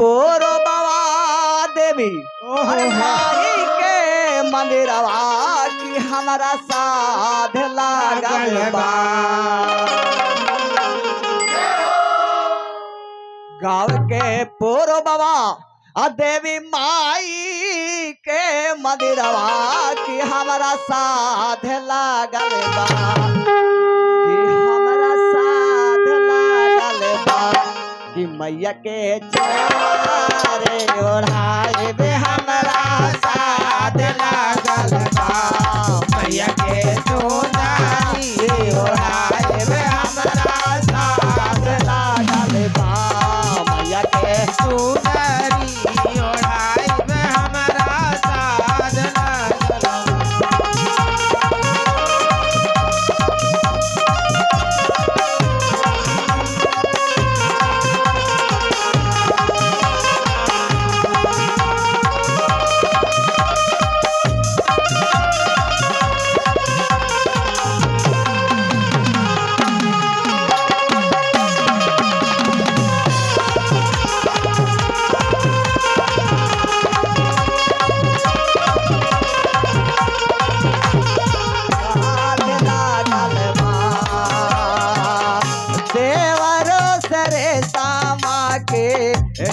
पोरो बाबा देवी माई के मंदिरवा की हमारा साध लागल बा। गाँव के पोरो बाबा देवी माई के मंदिरवा की हमारा साध लागल बा, कि हमारा साध लागल बा, कि मैया के चोरे ओढ़ाए बे हमारा साध लागल बा, मैया के चोरी ओढ़ाए बे हमारा साध लागल बा, मैया के चोरी ओढ़ाए बे हमारा साध लागल बा।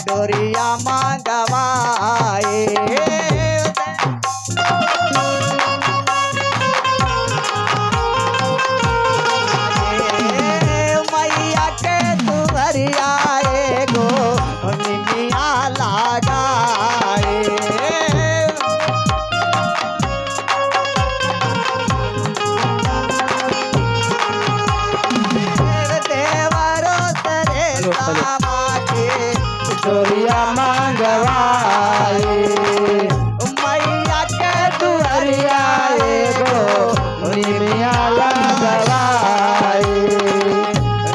डोरिया मांगवाए मैया के तुवरिया एगो निमिया लगाए। देवरो सरे डोरिया मांगवाए मैया के दुआरिया एगो निमिया लगवाए।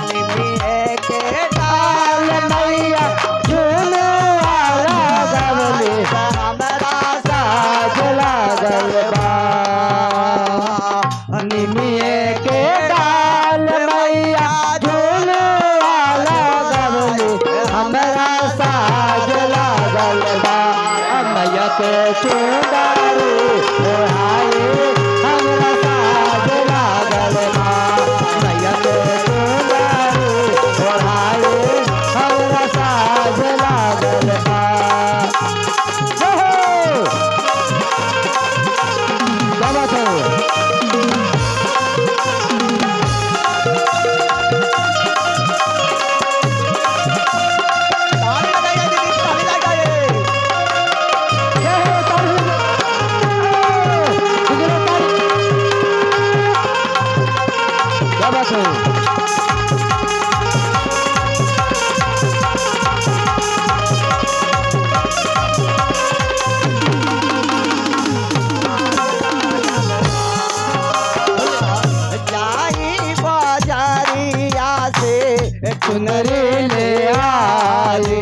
निमिये के डाल मैया झूलवा लगवले हमारा साज लागल बा, निमिये के डाल मैया झूलवा लगवले हमारा साज लागल बा, मैया के चुंदारी ओढ़ाए हमरा साज लागल बा, मैया के चुंदारी ओढ़ाए हमरा साज लागल बा। बाबा तो चुनरी ले आए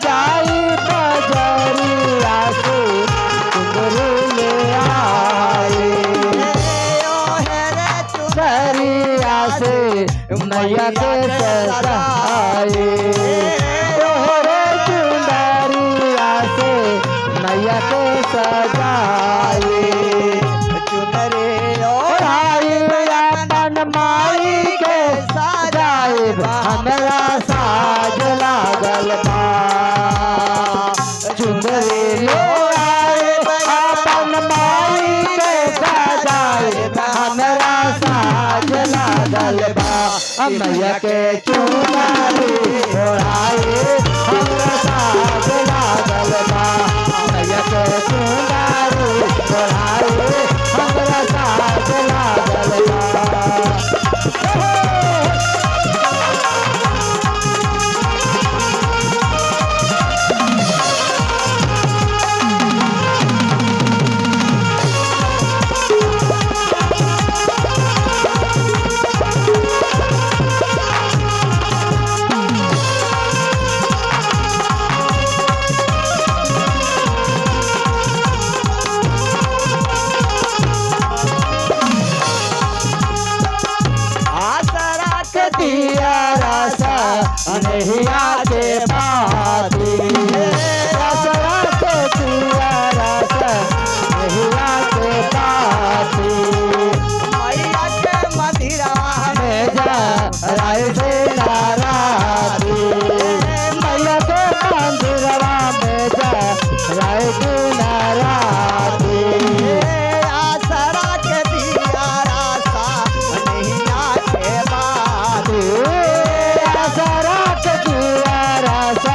जाई बजरिया से चुनरी ले आए ओ हेरे चुनरिया से मैया के सजाए ओ हेरे चुनरिया से मैया के सजाए। चुनरी ओढ़ाई अपन माई के सजाए हमरा साज लागल बा, चुनरी ओढ़ाए अपन माई के सजाए हमरा साज लागल बा, मैया के चुनरी ओढ़ाए हमरा साज लागल बा, मैया के चुनरी ओढ़ाए हमरा साज लागल बा।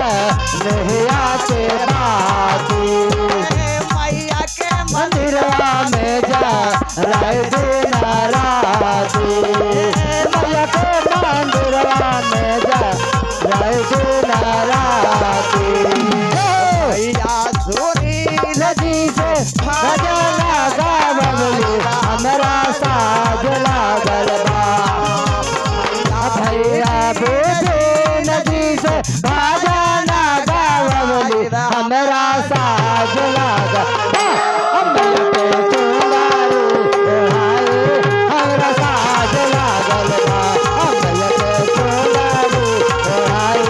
नैया के बाती मैया के मंदिरवा में जा राय दिन राती मैया के मंदिरवा में जा राय दिन राती मैया सूरी नदी से भजना गावली हमरा साज लागल बा भैया बेटे नदी से भजना गावली हमरा साज लागल बा अम्मया के चुनारू ओढ़ाए हमरा साज लागल बा अम्मया के चुनारू ओढ़ाए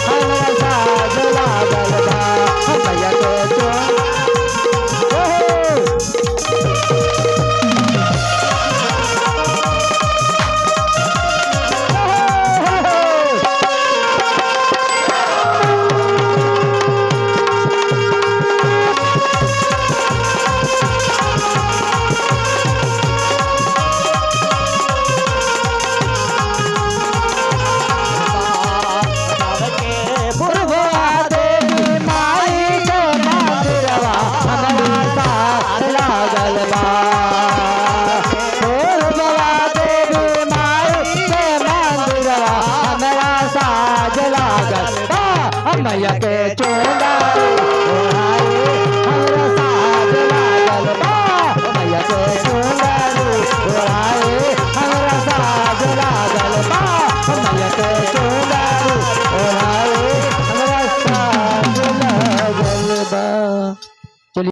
हमरा साज लागल बा अम्मया के चुनारू पूर्वा देवी माई के मंदिरवा हमरा साथ लागल बा पूर्वा देवी माई के मंदिरवा हमरा साथ लागल बा मैया के चुनारू